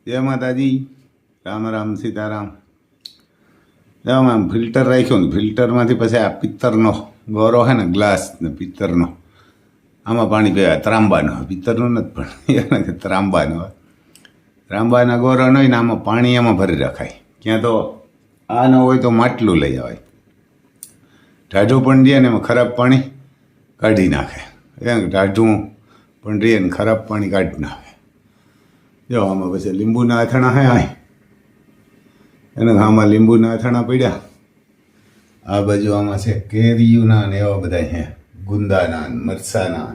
જય માતાજી, રામ રામ સીતારામ. આમ ફિલ્ટર રાખ્યું ને ફિલ્ટરમાંથી પછી આ પિત્તરનો ગોરો છે ને ગ્લાસ ને પિત્તરનો, આમાં પાણી પીવાય. ત્રાંબાનો પિત્તરનો નથી પણ ત્રાંબાનો ત્રાંબાના ગોરો ન હોય ને આમાં પાણી આમાં ભરી રખાય. ક્યાં તો આ ન હોય તો માટલું લઈ જવાય. ટાઢું પણ દે ને એમાં ખરાબ પાણી કાઢી નાખે. એમ ટાઢું પણ રહે ને ખરાબ પાણી કાઢી નાખે. જો આમાં પછી લીંબુના અથાણા હે આય એને આમાં લીંબુના અથાણા પડ્યા. આ બાજુ આમાં છે કેરીયુના ને એવા બધા હે, ગુંદાના મરચાના.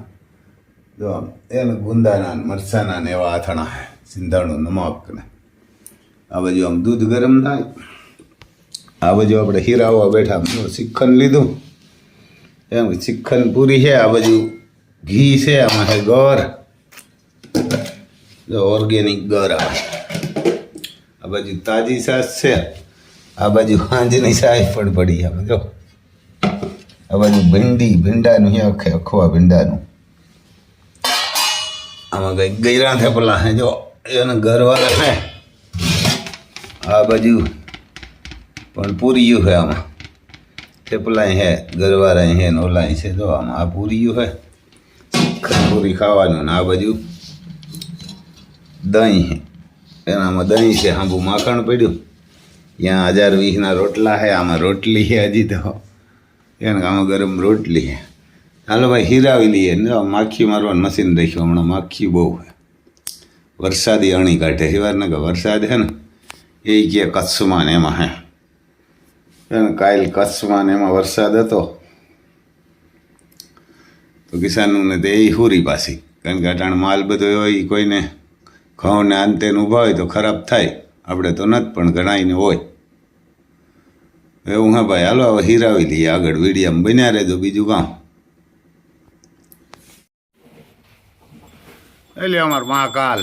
જો એને ગુંદાના મરચાના ને એવા અથાણા હે, સિંધાણું નમક ને. આ બાજુ આમ દૂધ ગરમ થાય. આ બાજુ આપણે હીરાવા બેઠા શિખંડ લીધું, એમ શિખંડ પૂરી છે. આ બાજુ ઘી છે, આમાં છે ગોર, જો ઓર્ગેનિક ગોર આવે. આ બાજુ તાજી છાશ છે. આ બાજુ હાંજની છાશ પણ પડી. આમાં જો આ બાજુ ભીંડાનું છે, અખવા ભીંડાનું. આમાં કંઈક ગયરા થેપલા હે, જો એને ઘરવાળા હે. આ બાજુ પણ પૂરીયું છે, આમાં થેપલા હે, ઘરવાળા હે ને ઓલા છે. જો આમાં આ પૂરીયું હે, પૂરી ખાવાનું. ને આ બાજુ દહીં છે, એનામાં દહીં છે, આંબુ માખણ પડ્યું. ત્યાં 1020ના રોટલા છે, આમાં રોટલી છે હજી તો, એને આમાં ગરમ રોટલી છે. હાલો ભાઈ હીરાવી લઈએ ને. માખી મારવાનું મશીન રાખ્યું, હમણાં માખી બહુ છે. વરસાદી અણી કાઢે. હિવારના કે વરસાદ છે ને એ કે કચ્છમાં ને એમાં હે. એને કાલ કચ્છમાં ને એમાં વરસાદ હતો તો કિસાનોને તે એ હુરી પાછી, કારણ કે અટાણ માલ બધો હોય, કોઈને ઘઉંને અંતે ઊભા હોય તો ખરાબ થાય. આપણે તો નથી પણ ઘણાઈને હોય એવું. હા ભાઈ હાલો હવે હીરાવી લઈએ. આગળ વીડિયામાં બન્યા રહેજો. બીજું કામ એટલે અમારે મહાકાલ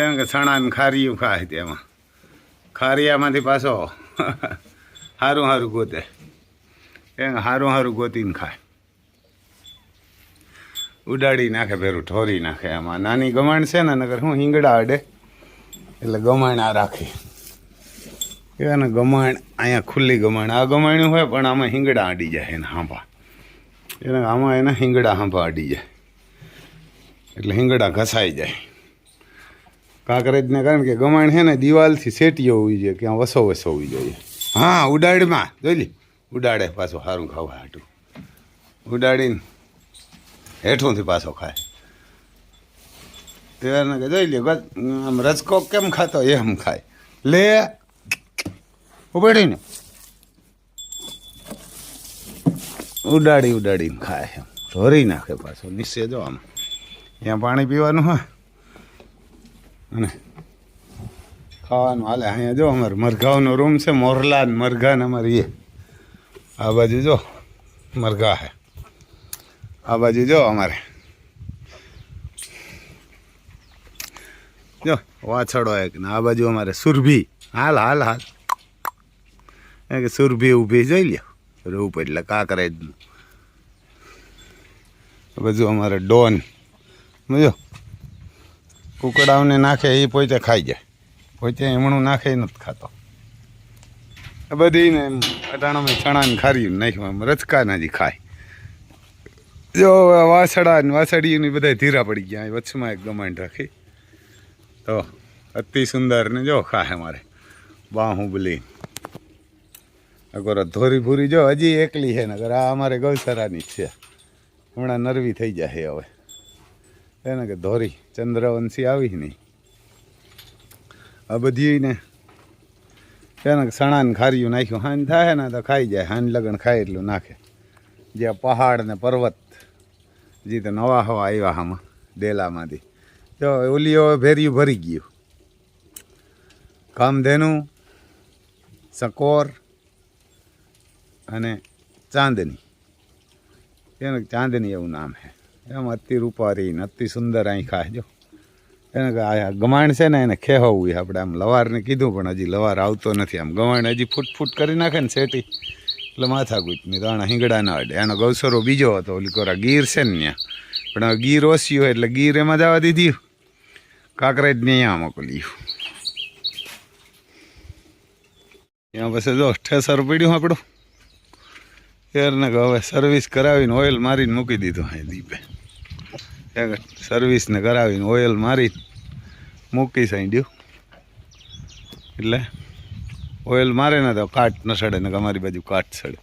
એમ કે સણાને ખારીયું ખાય. તેમાં ખારિયામાંથી પાછો સારું સારું ગોતે, એમ સારું સારું ગોતીને ખાય. ઉડાડી નાખે, ફેરું ઠોરી નાખે. આમાં નાની ગમાણ છે ને, નગર હું હિંગડા અડે એટલે ગમાણ આ રાખી. એને ગમાણ અહીંયા ખુલ્લી ગમાણ, આ ગમાણ્યું હોય પણ આમાં હિંગડા અડી જાય. એને હાંભા એને આમાં એના હિંગડા હાંભા અડી જાય એટલે હિંગડા ઘસાઈ જાય. કાંકરેજને કારણ કે ગમાણ છે ને દિવાલથી સેટીઓ હોવી જોઈએ, ક્યાં વસો હોવી જોઈએ. હા ઉડાડમાં જોઈ લે, ઉડાડે પાછું સારું ખાવા હાટું. ઉડાડીને હેઠુંથી પાછો ખાય. તેને કે જોઈ લે આમ રચકો કેમ ખાતો એમ ખાય. લે ઉપાડીને ઉડાડીને ખાય, એમ ઢોરી નાખે પાછો નીચે. જો આમ ત્યાં પાણી પીવાનું હોય અને ખાવાનું હાલે. અહીંયા જો અમારે મરઘાઓનો રૂમ છે, મોરલા ને મરઘા ને અમારે એ. આ બાજુ જો મરઘા છે, આ બાજુ જો અમારે જો વાછડો એક ને. આ બાજુ અમારે સુરભી. હાલ હાલ હાલ એ કે સુરભી ઊભી જોઈ લ્યો રૂપ એટલે કાંકરેજનું. આ બાજુ અમારે ડોન જો કુકડાઓને નાખે એ પોતે ખાઈ જાય, પોતે એમણું નાખે એ નથી ખાતો. આ બધીને અટાણામાં ચણાને ખારીયું નાખ્યું, આમ રચકાના જ ખાય. જો વાસડા ને વાસળીની બધા ધીરા પડી ગયા. વચ્ચમાં એક ગમાંડ રાખી તો અતિ સુંદર ને જો ખાય અમારે બાહુબલી. અગર ધોરી ભૂરી જો હજી એકલી છે ને, આ અમારે ગૌસરાની જ છે. હમણાં નરવી થઈ જાય હવે એને કે ધોરી ચંદ્રવંશી આવી નહીં. આ બધી ને એને સણાને ખારીયું નાખ્યું. હાન થાય ને તો ખાઈ જાય. હાન લગન ખાય એટલું નાખે. જે પહાડ ને પર્વત જે તો નવા હવા આવ્યા આમાં ડેલામાંથી. જો ઓલીઓ ભેર્યું ભરી ગયું. કામધેનું, સકોર અને ચાંદની. એને ચાંદની એવું નામ છે. એમ અતિ રૂપારી ને અતિ સુંદર અહીં ખાય. જો એને આ ગમાણ છે ને એને ખેહવવું. આપણે આમ લવારને કીધું પણ હજી લવાર આવતો નથી. આમ ગમાણ હજી ફૂટ કરી નાખે ને સેટી એટલે માથા કૂટની. તો આના હિંગડા ના અડે. એનો ગૌસરો બીજો હતો, ઓલી કોરા ગીર છે ને ત્યાં, પણ હવે ગીર ઓછી હોય એટલે ગીર એમાં જવા દીધી. કાંકરેજ ને અહીંયા મોકલ્યું. ત્યાં પછી જો ઠેસર પડ્યું આપણું એરને હવે સર્વિસ કરાવીને ઓઇલ મારીને મૂકી દીધું હા દીપે સર્વિસને કરાવીને ઓઇલ મારીને મૂકી સાંડ્યું એટલે ઓઇલ મારે ને તો કાટ ન સડે ને અમારી બાજુ કાટ સડે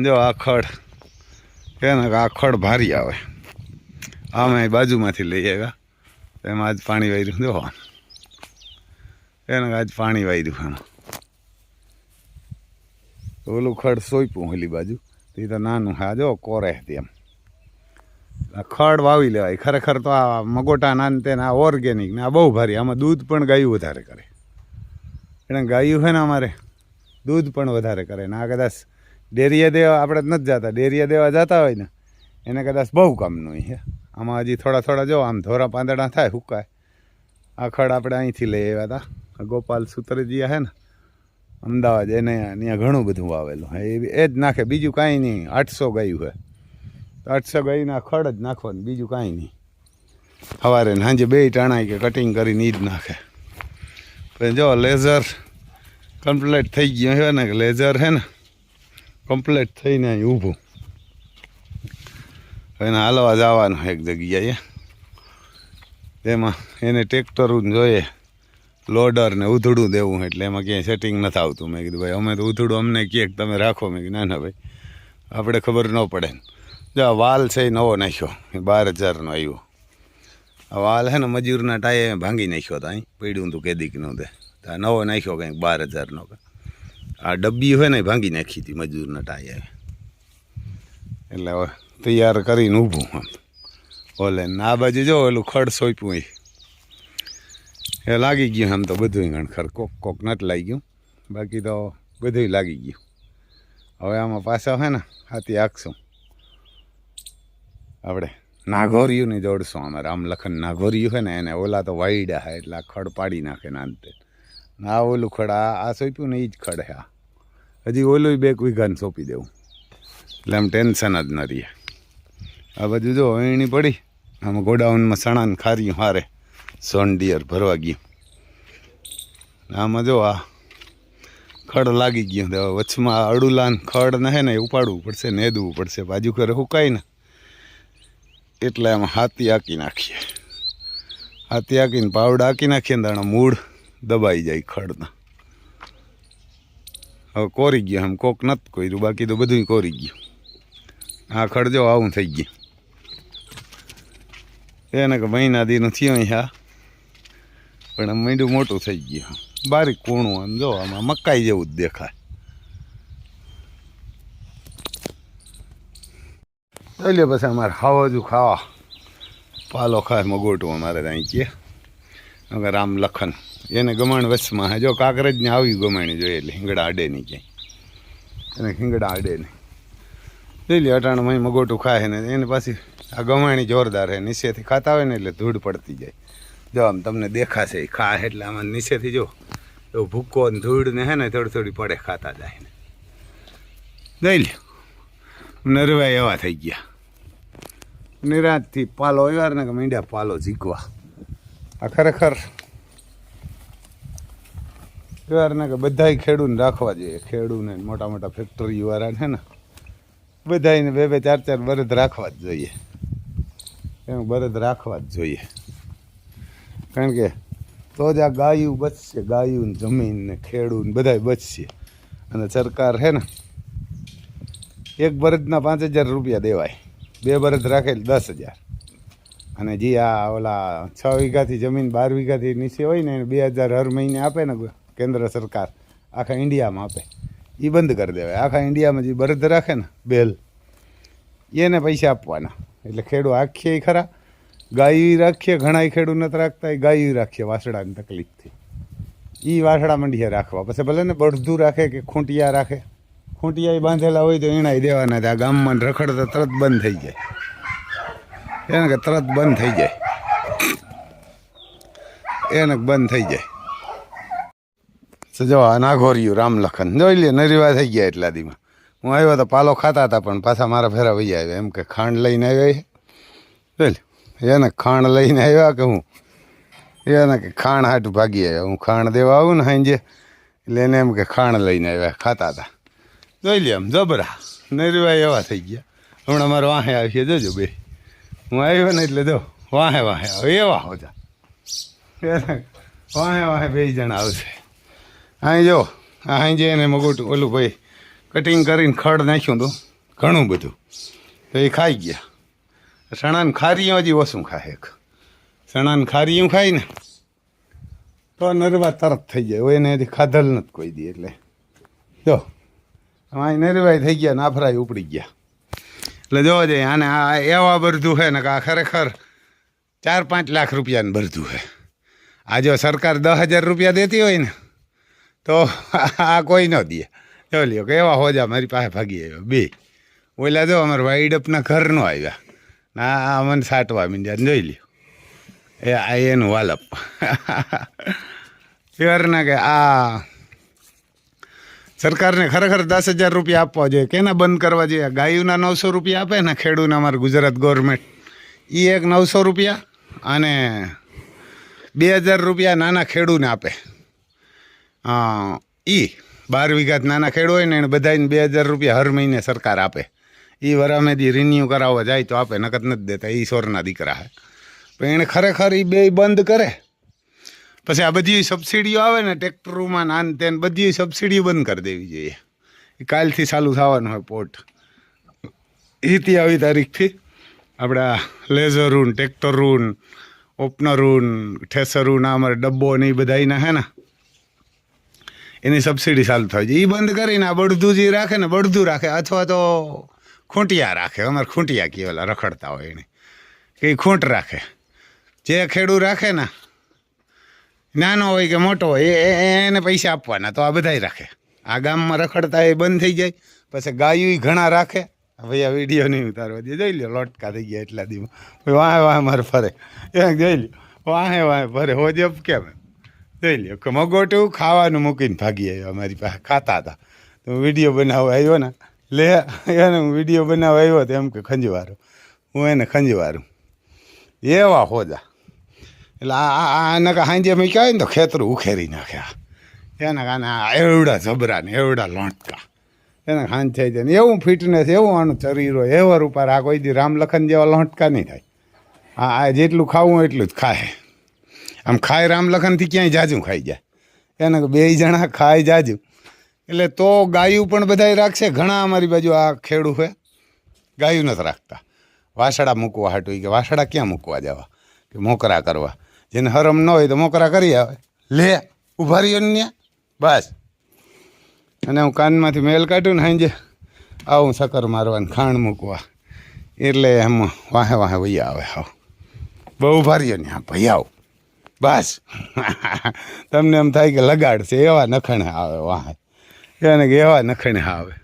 જો આ ખડ એને આ ખડ ભારી આવે આમાં બાજુમાંથી લઈ આવ્યા એમાં આજ પાણી વાર્યું જો એને આજ પાણી વાર્યું એમાં ઓલું ખડ સોંપ્યું ઓલી બાજુ તે તો નાનું હા જો કોરે તેમ ખડ વાવી લેવાય ખરેખર તો આ મગોટા નાન તેને આ ઓર્ગેનિક ને આ બહુ ભારી આમાં દૂધ પણ ગાયું વધારે કરે એને ગાયું છે ને અમારે દૂધ પણ વધારે કરે ને આ કદાચ ડેરીએ દેવા આપણે નથી જતા ડેરીએ દેવા જતા હોય ને એને કદાચ બહુ કામનું છે આમાં હજી થોડા થોડા જો આમ ધોરા પાંદડા થાય હુકાય આ ખડ આપણે અહીંથી લઈ આવ્યા હતા ગોપાલ સુતરજીયા છે ને અમદાવાદ એને ત્યાં ઘણું બધું વાવેલું એ જ નાખે બીજું કાંઈ નહીં 800 ગાયું છે તો 800 ગાયના ખડ જ નાખવાનું બીજું કાંઈ નહીં સવારે ને સાંજે 2 ટાણા કે કટિંગ કરીને એ જ નાખે પણ જો લેઝર કમ્પ્લીટ થઈ ગયું છે ને લેઝર છે ને કમ્પ્લીટ થઈને અહીં ઊભું એને હાલવા જવાનું એક જગ્યાએ તેમાં એને ટ્રેક્ટર જોઈએ લોડર ને ઉધડું દેવું એટલે એમાં ક્યાંય સેટિંગ નથી આવતું મેં કીધું ભાઈ અમે તો ઉધડું અમને કહે કે તમે રાખો મેં કીધું ના ભાઈ આપણે ખબર ન પડે જો આ વાલ છે એ નવો નાખ્યો 12,000નો આવ્યો આ વાલ છે ને મજૂરના ટાયે ભાંગી નાખ્યો હતો અહીં પડ્યું હતું કેદીકનું તે આ નવો નાખ્યો કંઈક 12,000નો આ ડબ્બી હોય ને ભાંગી નાખી હતી મજૂરના ટાયે એટલે હવે તૈયાર કરીને ઊભું આમ ઓલે આ બાજુ જો ઓલું ખડ સોંપ્યું એ લાગી ગયું આમ તો બધું ગણખર કોક નથી લાગી ગયું બાકી તો બધું લાગી ગયું હવે આમાં પાછા છે ને હાથી આખશું આપણે નાઘોરિયુંની જોડશું અમે રામલખન નાઘોરિયું છે ને એને ઓલા તો વાયડા છે એટલે આ ખડ પાડી નાખે ને અંતે આ ઓલું ખડ આ સોંપ્યું ને એ જ ખડ છે હજી ઓલું 2 વીઘાને સોંપી દેવું એટલે આમ ટેન્શન જ ન રહીએ આ બધું જો એણી પડી આમાં ગોડાઉનમાં સણાને ખાર્યું હારે સોન ડિયર ભરવા ગયું આમાં જો આ ખડ લાગી ગયું તો વચમાં અડુલાન ખડ ને હે ને ઉપાડવું પડશે નેદવું પડશે બાજુ કરે હુકાય ને એટલે આમાં હાથી આંકી નાખીએ હાથી આંકીને પાવડા આંકી નાખીએ ને તાણે મૂળ દબાઈ જાય ખડના હવે કોરી ગયું આમ કોક નથી કોર્યું બાકી તો બધું કોરી ગયું આ ખડ જો આવું થઈ ગયું એને કે મહિના દીનું થયું હા પણ આમ મીંડું મોટું થઈ ગયું બારીક કૂણું આમ જો આમાં મકાઈ જેવું જ દેખાય જોઈ લે પછી અમારે ખાવાજું ખાવા પાલો ખાય મગોટું અમારે ત્યાં કહે અગર રામ લખન એને ગમાણ વચમાં જો કાંકરેજને આવ્યું ગમાણી જોઈએ એટલે હિંગડા અડે નહીં ક્યાંય એને હિંગડા અડે નહીં જોઈ લે અટાણમાં મગોટું ખાય ને એને પાછી આ ગમાણી જોરદાર છે નીચેથી ખાતા હોય ને એટલે ધૂળ પડતી જાય જો આમ તમને દેખાશે ખાય એટલે આમાં નીચેથી જો એવું ભૂકો ને ધૂળ ને હે ને થોડી થોડી પડે ખાતા જાય ને જોઈ લે નરવાય એવા થઈ ગયા નિરાતથી પાલો આવ્યા ને કે મીંડ્યા પાલો ઝીકવા આ ખરેખર એવાર ને કે બધાય ખેડૂને રાખવા જોઈએ ખેડૂને મોટા મોટા ફેક્ટરીવાળા છે ને બધાને 2-2 4-4 બળદ રાખવા જ જોઈએ એમ બળદ રાખવા જ જોઈએ કારણ કે તો જ આ ગાયું બચશે ગાયું જમીન ને ખેડૂત બધાય બચશે અને સરકાર છે ને 1 બળદના 5,000 રૂપિયા દેવાય 2 બળદ રાખે 10,000 અને જે આ ઓલા 6 વીઘાથી જમીન 12 વીઘાથી નીચે હોય ને 2,000 હર મહિને આપે ને કેન્દ્ર સરકાર આખા ઇન્ડિયામાં આપે એ બંધ કરી દેવાય આખા ઇન્ડિયામાં જે બળદ રાખે ને બેલ એને પૈસા આપવાના એટલે ખેડૂત આખીએ ખરા ગાયું રાખીએ ઘણા ખેડૂત નથી રાખતા એ ગાયું રાખીએ વાસડાની તકલીફથી એ વાસડા મંડીએ રાખવા પછી ભલે ને બળદું રાખે કે ખૂંટિયા રાખે ખૂંટિયા બાંધેલા હોય તો એણાઈ દેવાના આ ગામમાં રખડતા તરત બંધ થઈ જાય એને કે તરત બંધ થઈ જાય એને બંધ થઈ જાય જો આ નાઘોરિયું રામલખન જોઈ લે નરીવા થઈ ગયા એટલા દીમાં હું આવ્યો તો પાલો ખાતા હતા પણ પાછા મારા ફેરા વહી આવ્યા એમ કે ખાંડ લઈને આવ્યા જોઈ લે એને ખાંડ લઈને આવ્યા કે હું એને કે ખાણ હાટું ભાગી આવ્યા હું ખાણ દેવા આવું ને સાંજે એટલે એને એમ કે ખાણ લઈને આવ્યા ખાતા હતા. જોઈ લે આમ જબરા નરવાઈ એવા થઈ ગયા. હમણાં મારે વાહે આવી છે જોજો બે. હું આવ્યો ને એટલે જો વાહે વાહે આવે એવા હોતા. વાહે વાહે 2 જણા આવશે. અહીં જો અહીં જે એને મગોટું ઓલું ભાઈ કટિંગ કરીને ખડ નાખ્યું હતું ઘણું બધું, તો એ ખાઈ ગયા. સણાને ખારીયું હજી ઓછું ખાય. એક સણાને ખારીયું ખાય ને તો નરવા તરત થઈ જાય. એને હજી ખાધલ નથી કોઈ દી. એટલે જો અહીં નરવાઈ થઈ ગયા, નાફરાઈ ઉપડી ગયા. એટલે જોવા જઈએ આને આ એવા બરધું છે ને કે આ ખરેખર 4-5 લાખ રૂપિયાનું બરધું છે. આ જો સરકાર 10,000 રૂપિયા દેતી હોય ને તો આ કોઈ ન દે. જો લ્યો કે એવા હોજા મારી પાસે ભાગી આવ્યો બે. ઓલા જો અમારા વાઈડઅપના ઘરનો આવ્યા ના મને સાટવા મીંડ્યા. જોઈ લ્યો એ આ એનું વાલપ પ્યોરના કે આ સરકારને ખરેખર 10,000 રૂપિયા આપવા જોઈએ. કેના બંધ કરવા જોઈએ? ગાયુના 900 રૂપિયા આપે ને ખેડૂને અમારું ગુજરાત ગવર્મેન્ટ, એ એક 900 રૂપિયા અને 2,000 રૂપિયા નાના ખેડૂને આપે. એ 12 વીઘા નાના ખેડૂ હોય ને એને બધાને 2,000 રૂપિયા હર મહિને સરકાર આપે. એ વરામેથી રિન્યુ કરાવવા જાય તો આપે, નકદ નથી દેતા. એ સોરના દીકરા હે. પણ એને ખરેખર એ બે બંધ કરે. પછી આ બધી સબસિડીઓ આવે ને ટ્રેક્ટરોમાં આન તેન બધી સબસિડીઓ બંધ કરી દેવી જોઈએ. એ કાલથી ચાલુ થવાનું હોય પોર્ટ. એથી આવી તારીખથી આપણા લેઝરું, ટ્રેક્ટરું, ઓપનરું, ઠેસરું, અમારે ડબ્બો ને એ બધાના હે ને એની સબસિડી ચાલુ થાય છે. એ બંધ કરીને આ બળદું જે રાખે ને બળદું રાખે, અથવા તો ખૂંટિયા રાખે. અમારે ખૂંટિયા કહેવાલા રખડતા હોય એને કે ખૂંટ રાખે. જે ખેડૂત રાખે ને નાનો હોય કે મોટો હોય એને પૈસા આપવાના, તો આ બધાય રાખે. આ ગામમાં રખડતા એ બંધ થઈ જાય. પછી ગાયું ઘણા રાખે. ભાઈ આ વિડીયો નહીં ઉતારવા દે. જોઈ લો લોટકા થઈ ગયા એટલા દીમાં. વાહે વાહે મારે ફરે જોઈ લો વાહે વાહે ફરે હોજબ કેમ જોઈ લો કે મગોટું ખાવાનું મૂકીને ભાગી આવ્યો. અમારી પાસે ખાતા હતા તો વિડીયો બનાવવા આવ્યો ને લે એને હું વિડીયો બનાવવા આવ્યો તો એમ કે ખંજવારો. હું એને ખંજવારું એવા હોજા. એટલે આને કે સાંજે મેં કહેવાય ને તો ખેતરું ઉખેરી નાખ્યા. એના કારણે એવડા જબરા ને એવડા લોંટકા એને સાંજ થઈ જાય ને એવું ફિટનેસ, એવું આનું શરીર હોય એવર ઉપર. આ કોઈ દી રામ લખન જેવા લોંટકા નહીં થાય. આ જેટલું ખાવું એટલું જ ખાય. આમ ખાય રામ લખનથી ક્યાંય જાજું ખાઈ જાય. એને 2 જણા ખાય જાજું. એટલે તો ગાયું પણ બધાય રાખશે. ઘણા અમારી બાજુ આ ખેડૂ હોય ગાયું નથી રાખતા. વાસડા મૂકવા હાટું કે વાસડા ક્યાં મૂકવા જવા કે મોકરા કરવા. જેને હરમ ન હોય તો મોકરા કરી આવે. લે ઊભા રહ્યો ને બસ. અને હું કાનમાંથી મેલ કાઢું ને સાંજે આવું શક્કર મારવાનું ખાણ મૂકવા. એટલે એમ વાહે વાહે વૈયા આવે. હાવ બહુ ઊભા રહ્યો ને હા ભાઈ આવ બસ. તમને એમ થાય કે લગાડશે એવા નખણે આવે વાહે. એને કે એવા નખણે આવે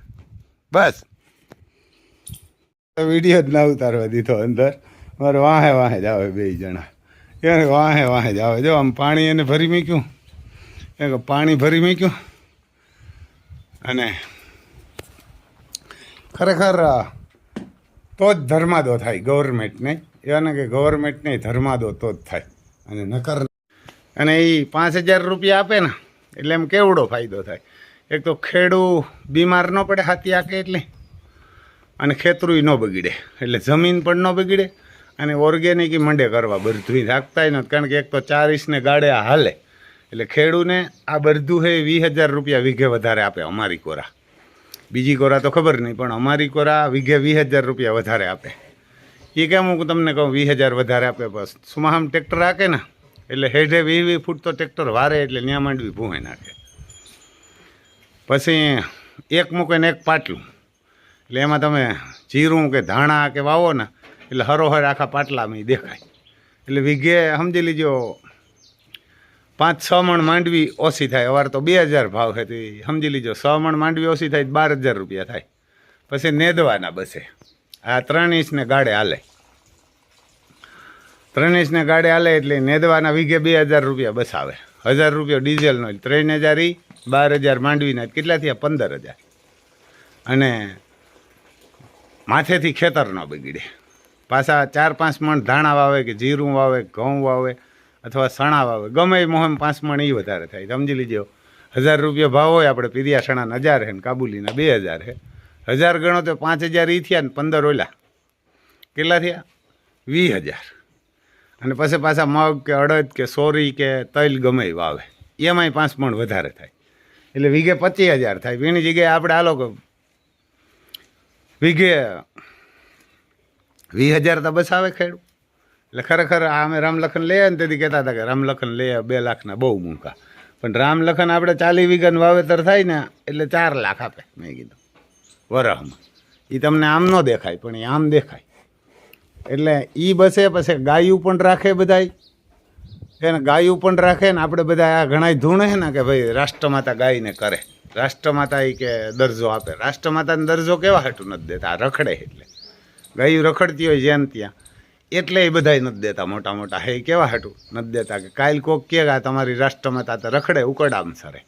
બસ. વિડીયો જ ના ઉતારવા દીધો અંદર. મારે વાહે વાહે જ આવે 2 જણા. એને વાહે વાહે જ આવે. જો આમ પાણી એને ભરી મૂક્યું. એ પાણી ભરી મૂક્યું. અને ખરેખર તો જ ધર્માદો થાય ગવર્મેન્ટને. એને કે ગવર્મેન્ટને ધર્માદો તો જ થાય. અને નકર અને એ 5,000 રૂપિયા આપે ને એટલે એમ કેવડો ફાયદો થાય. એક તો ખેડૂ બીમાર ન પડે હાથી આકે એટલે, અને ખેતરું ન બગડે. એટલે જમીન પણ ન બગડે અને ઓર્ગેનિક મંડે કરવા બધું રાખતા નથી. કારણ કે એક તો 4 ને ગાડે હાલે. એટલે ખેડૂને આ બધું છે 20,000 રૂપિયા વીઘે વધારે આપે. અમારી કોરા, બીજી કોરા તો ખબર નહીં, પણ અમારી કોરા વીઘે 20,000 રૂપિયા વધારે આપે. એ કેમ હું તમને કહું 20,000 વધારે આપે? બસ સુમાહામ ટ્રેક્ટર રાખે ને એટલે હેઠે 20 ફૂટ તો ટ્રેક્ટર વારે એટલે ન્યા માંડવી ભૂંહે નાખે. પછી એક મૂકે ને એક પાટલું. એટલે એમાં તમે જીરું કે ધાણા કે વાવો ને એટલે હરોહર આખા પાટલામાં દેખાય. એટલે વીઘે સમજી લીજો 5-6 મણ માંડવી ઓછી થાય. અવાર તો 2,000 ભાવ છે તો સમજી લીજો 6 મણ માંડવી ઓછી થાય 12,000 રૂપિયા થાય. પછી નેદવાના બસે. આ 3 ઇંચને ગાડે હાલે. 3 ઇંચને ગાડે હાલે એટલે નેદવાના વીઘે 2,000 રૂપિયા બસ આવે. 1,000 રૂપિયા ડીઝલનો 3,000 ઈ 12,000 માંડવીના કેટલા થયા? 15,000. અને માથેથી ખેતર ન બગડે. પાછા 4-5 મણ ધાણા વાવે કે જીરું વાવે, ઘઉં વાવે અથવા સણા વાવે, ગમે એ મોહમ 5 મણ એ વધારે થાય. સમજી લીજો ₹1000 ભાવ હોય, આપણે પીરિયાસણાના 1000 છે ને કાબુલીના 2000 છે. 1000 ગણો તો 5000 ઈ થયા ને 15 ઓલા કેટલા થયા? 20000. અને પછી પાછા મગ કે અડદ કે સોરી કે તલ ગમે એ વાવે, એમાંય 5 મણ વધારે થાય, એટલે વીઘે 25000 થાય. એની જગ્યાએ આપણે હાલો કે વીઘે 20000 તો બસ આવે ખેડૂત. એટલે ખરેખર અમે રામલખન લઈએ ને તેથી કહેતા હતા કે રામલખન લઈએ 2 લાખના બહુ મૂંઘા, પણ રામલખન આપણે 40 વીઘાનું વાવેતર થાય ને એટલે 4 લાખ આપે. મેં કીધું વરહમાં એ તમને આમ ન દેખાય પણ એ આમ દેખાય. એટલે એ બસે પછી ગાયું પણ રાખે બધાય, એને ગાયું પણ રાખે ને આપણે બધા આ ઘણા ધૂણે છે ને કે ભાઈ રાષ્ટ્રમાતા ગાયને કરે, રાષ્ટ્રમાતા એ કે દરજ્જો આપે. રાષ્ટ્રમાતાને દરજ્જો કેવા હાટું નથી દેતા? રખડે એટલે ગાયું રખડતી હોય જ્યાં ત્યાં, એટલે એ બધાય નથી દેતા. મોટા મોટા હે કેવા હાટું નથી દેતા કે કાલ કોક કે તમારી રાષ્ટ્રમાતા તો રખડે ઉકડામ સરે,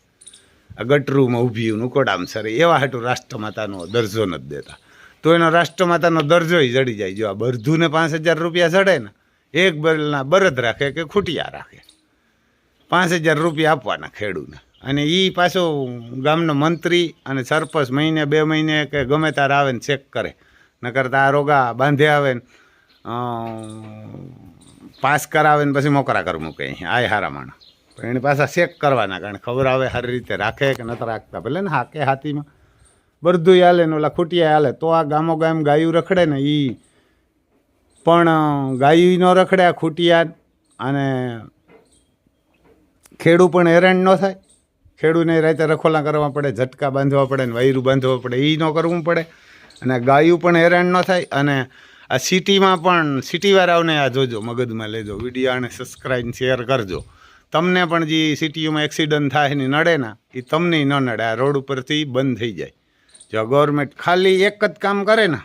આ ગટરૂમાં ઊભી ઉકડામ સરે, એવા હાટું રાષ્ટ્રમાતાનો દરજ્જો નથી દેતા. તો એનો રાષ્ટ્રમાતાનો દરજ્જો જડી જાય. જો આ બરધુને ₹5000 ચડે ને, એક બેલના બળદ રાખે કે ખૂટિયા રાખે, ₹5000 આપવાના ખેડૂને. અને એ પાછો ગામનો મંત્રી અને સરપંચ મહિને 2 મહિને કે ગમે ત્યારે આવે ને ચેક કરે, નકર આ રોગા બાંધે આવે ને પાસ કરાવે ને પછી મોકરા કર મૂકે. અહીંયા આ હારા માણસ પણ એની પાછા ચેક કરવાના, કારણ ખબર આવે સારી રીતે રાખે કે નથી રાખતા. ભલે ને હાકે હાથીમાં બધું હાલે ને ઓલા ખૂટિયા હાલે, તો આ ગામો ગામ ગાયું રખડે ને. એ પણ ગાયું ન રખડે આ ખૂટિયા, અને ખેડૂ પણ હેરાન ન થાય. ખેડૂને રાતે રખોલા કરવા પડે, ઝટકા બાંધવા પડે ને વાયરું બાંધવા પડે, એ ન કરવું પડે. અને ગાયું પણ હેરાન ન થાય. અને આ સિટીમાં પણ સિટીવાળાઓને આ જોજો, મગજમાં લેજો, વિડીયો આને સબસ્ક્રાઈબ શેર કરજો. તમને પણ જે સિટીઓમાં એક્સિડન્ટ થાય ને નડે ને એ તમને ન નડે. આ રોડ ઉપરથી બંધ થઈ જાય. જો ગવર્મેન્ટ ખાલી એક જ કામ કરે ને,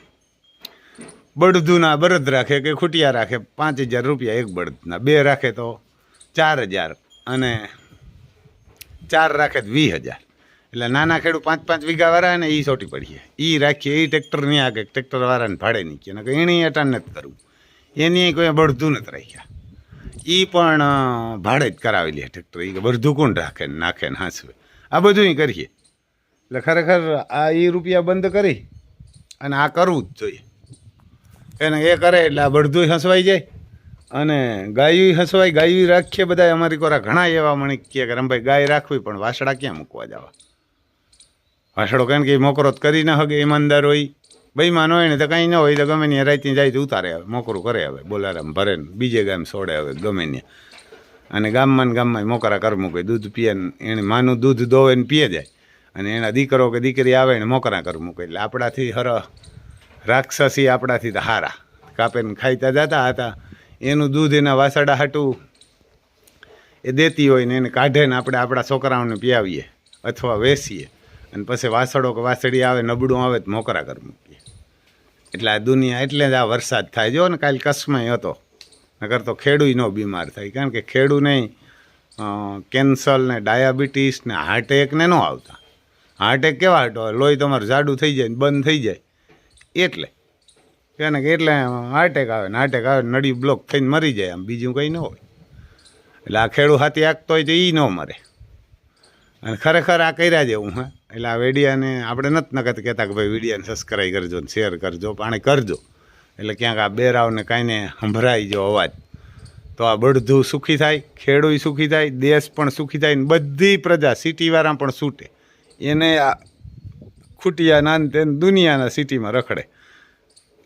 બળદુના બળદ રાખે કે ખૂટિયા રાખે ₹5000 એક બળદના, 2 રાખે તો 4000, અને 4 રાખે તો 20000. એટલે નાના ખેડૂત 5-5 વીઘા વાળા ને એ ચોટી પડીએ, એ રાખીએ. એ ટ્રેક્ટર નહીં આગે, ટ્રેક્ટરવાળાને ભાડે નીકળે ને કે એની અટાણ નથી કરવું, એની કોઈ બળદું નથી રાખ્યા, એ પણ ભાડે જ કરાવી લે ટ્રેક્ટર. એ બળદું કોણ રાખે ને નાખે ને હાંસવે, આ બધું કરીએ. એટલે ખરેખર આ એ રૂપિયા બંધ કરી અને આ કરવું જ જોઈએ. એને એ કરે એટલે આ બળદું હસવાઈ જાય અને ગાયું હસવાય. ગાયું રાખીએ બધા. અમારી કોરા ઘણા એવા મને કહે કે રમભાઈ ગાય રાખવી, પણ વાસડા ક્યાં મૂકવા જવા? વાસડો કારણ કે મોકરો કરી ના હગે, ઈમાનદાર હોય, બેઈમાન હોય ને તો કંઈ ન હોય તો ગમે ત્યાં રાતની જાય તો ઉતારે આવે, મોકરું કરે આવે, બોલારામ ભરે ને બીજે ગામ છોડે આવે ગમે ત્યાં. અને ગામમાં મોકરા કર મૂકે, દૂધ પીએ ને એને માનું દૂધ દોવે ને પીએ જાય. અને એના દીકરો કે દીકરી આવે ને મોકરા કર મૂકે. એટલે આપણાથી રાક્ષસી આપણાથી તો હારા કાપે ને ખાઈતા જતા હતા. એનું દૂધ એના વાસડા હાટું એ દેતી હોય ને એને કાઢે ને આપણે આપણા છોકરાઓને પીઆવીએ અથવા વેચીએ. અને પછી વાસડો કે વાસળી આવે નબળું આવે તો મોકરા કર મૂકીએ. એટલે આ દુનિયા, એટલે જ આ વરસાદ થાય. જો ને કાલે કચ્છમાં હતો, નકર તો ખેડૂ ન બીમાર થાય. કારણ કે ખેડૂ નહીં કેન્સર ને ડાયાબિટીસ ને હાર્ટ એટેક ને ન આવતા. હાર્ટ એટેક કેવા હાટો? લોહી તમારું જાડું થઈ જાય ને બંધ થઈ જાય, એટલે કે એટલે હાર્ટ એટેક આવે ને હાર્ટ એટેક આવે નળી બ્લોક થઈને મરી જાય. આમ બીજું કંઈ ન હોય. એટલે આ ખેડૂ હાથી આગતો હોય તો એ ન મરે. અને ખરેખર આ કર્યા જેવું. હા, એટલે આ વિડીયાને આપણે નથી નકત કહેતા કે ભાઈ વિડીયાને સબસ્ક્રાઈબ કરજો ને શેર કરજો, પાણી કરજો. એટલે ક્યાંક આ બેરાવને કાંઈને સંભળાઈ જો અવાજ, તો આ બધું સુખી થાય, ખેડૂત સુખી થાય, દેશ પણ સુખી થાય ને બધી પ્રજા સિટીવાળા પણ છૂટે. એને આ ખૂટિયા નાન તેને દુનિયાના સિટીમાં રખડે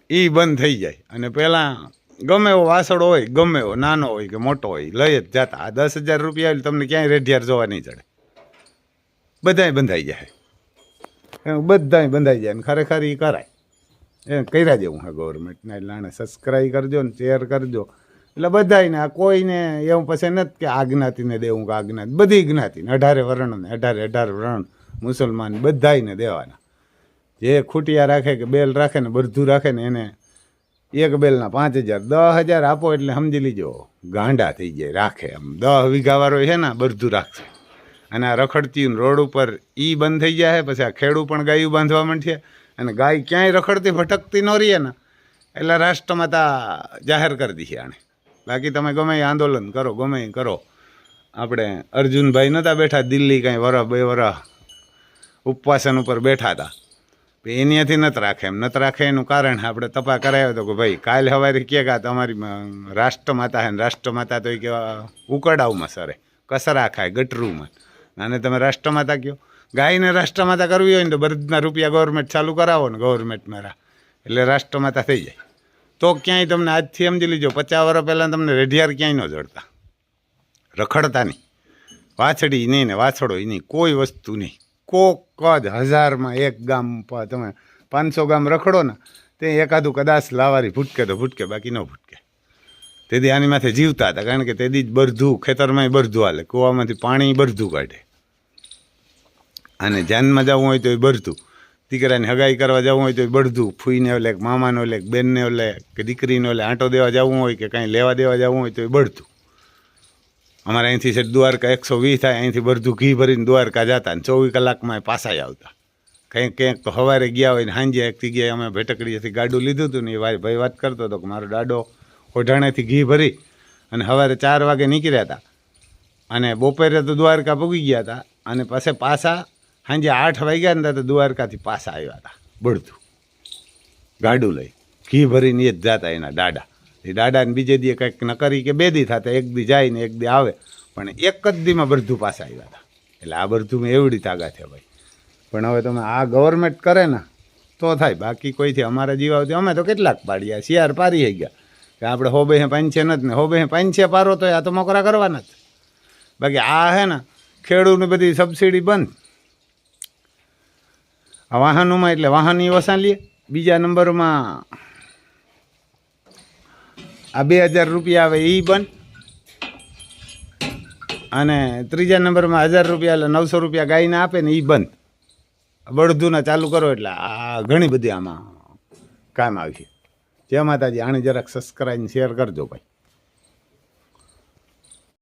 એ બંધ થઈ જાય. અને પહેલાં ગમે એવો વાસળો હોય, ગમે એવો નાનો હોય કે મોટો હોય, લઈ જ જતા. આ ₹10,000 આવે તમને ક્યાંય રેઢિયાર જોવા નહીં ચડે. બધાય બંધાઈ જાય, બધાય બંધાઈ જાય. ને ખરેખર એ કરાય, એ કર્યા જેવું હા ગવર્મેન્ટને. એટલે આને સબસ્ક્રાઈબ કરજો ને શેર કરજો. એટલે બધાને આ કોઈને એવું પછી નથી કે આ જ્ઞાતિને દેવું કે આ જ્ઞાતિ, બધી જ્ઞાતિને 18 વર્ણને 18 વર્ણ મુસલમાન બધાને દેવાના. જે ખૂટિયા રાખે કે બેલ રાખે ને બધું રાખે ને એને એક બેલના 5,000 10,000 આપો એટલે સમજી લીજો ગાંડા થઈ જાય. રાખે આમ 10 વીઘાવાળો છે ને બધું રાખશે. અને આ રખડતી રોડ ઉપર એ બંધ થઈ જાય. પછી આ ખેડૂ પણ ગાયું બાંધવા માંડશે. અને ગાય ક્યાંય રખડતી ભટકતી ન રહીએ ને એટલે રાષ્ટ્રમાતા જાહેર કરી દીધી આણે. બાકી તમે ગમે આંદોલન કરો, ગમે કરો, આપણે અર્જુનભાઈ નહોતા બેઠા દિલ્હી કાંઈ વરસ 2 વરસ ઉપવાસન ઉપર બેઠા હતા, એનીથી નથી રાખે એમ નથી રાખે. એનું કારણ આપણે તપા કરાવ્યો હતો કે ભાઈ કાલે સવારે કહે કે તમારી રાષ્ટ્રમાતા છે ને રાષ્ટ્રમાતા તો એ કે ઉકડાવમાં સરે કસરા ખાય ગટરૂમાં, અને તમે રાષ્ટ્રમાતા કહો. ગાયને રાષ્ટ્રમાતા કરવી હોય ને તો બધાના રૂપિયા ગવર્મેન્ટ ચાલુ કરાવો ને ગવર્મેન્ટ મારા, એટલે રાષ્ટ્રમાતા થઈ જાય. તો ક્યાંય તમને આજથી સમજી લીજો 50 વર્ષ પહેલાં તમને રેઢિયાર ક્યાંય ન જડતા, રખડતા નહીં, વાછડી નહીં ને વાછડો નહીં, કોઈ વસ્તુ નહીં. કોક જ 1000માં એક ગામ તમે 500 ગામ રખડો ને તે એકાદું કદાચ લાવારી ભૂટકે તો ભૂટકે, બાકી ન ભૂટકે. તેથી આની માથે જીવતા હતા, કારણ કે તેથી જ બરધું ખેતરમાં બરધું હાલે, કૂવામાંથી પાણી બરધું કાઢે. અને જાનમાં જવું હોય તો એ બરધું, દીકરાને હગાઈ કરવા જવું હોય તો એ બરધું, ફૂઈને ઓલે મામાને ઓલે બેનને ઓલે કે દીકરીને ઓલે આંટો દેવા જવું હોય કે કાંઈ લેવા દેવા જવું હોય તો એ બરધું. અમારે અહીંથી છે દ્વારકા 120 થાય, અહીંથી બરધું ઘી ભરીને દ્વારકા જતા ને 24 કલાકમાં પાછા આવતા. ક્યાંક તો સવારે ગયા હોય ને સાંજે એક જગ્યાએ અમે ભેટકડીએથી ગાડું લીધું હતું ને એ ભાઈ વાત કરતો હતો કે મારો દાડો ઓઢાણેથી ઘી ભરી અને સવારે 4 વાગે નીકળ્યા હતા અને બપોરે તો દ્વારકા પૂગી ગયા હતા, અને પછી પાછા સાંજે 8 વાગ્યા ને તો દ્વારકાથી પાછા આવ્યા હતા બળતું ગાડું લઈ, ઘી ભરીને એ જ જતા એના દાડા. એ દાડાને બીજે દી કંઈક નકરી કે 2 દી થતા, એક દી જાય ને એક દી આવે, પણ એક જ દીમાં બરધું પાછા આવ્યા હતા. એટલે આ બરધું એવડી તાકાત છે ભાઈ. પણ હવે તમે આ ગવર્મેન્ટ કરે ને તો થાય, બાકી કોઈથી અમારા જીવાથી અમે તો કેટલાક પાડ્યા, શિયાર પારી ગયા કે આપણે 100-500 નથી ને 100-500 પારો તો આ તો મોકરા કરવાના જ. બાકી આ હે ને ખેડૂતની બધી સબસિડી બંધ. આ વાહનોમાં એટલે વાહનની ઓછા લે. બીજા નંબરમાં આ 2000 રૂપિયા આવે એ બંધ, અને ત્રીજા નંબરમાં 1000 રૂપિયા એટલે 900 રૂપિયા ગાયને આપે ને એ બંધ. બળદુના ચાલુ કરો એટલે આ ઘણી બધી આમાં કામ આવશે. જય માતાજી. આને જરાક સબસ્ક્રાઈબ શેર કરજો ભાઈ.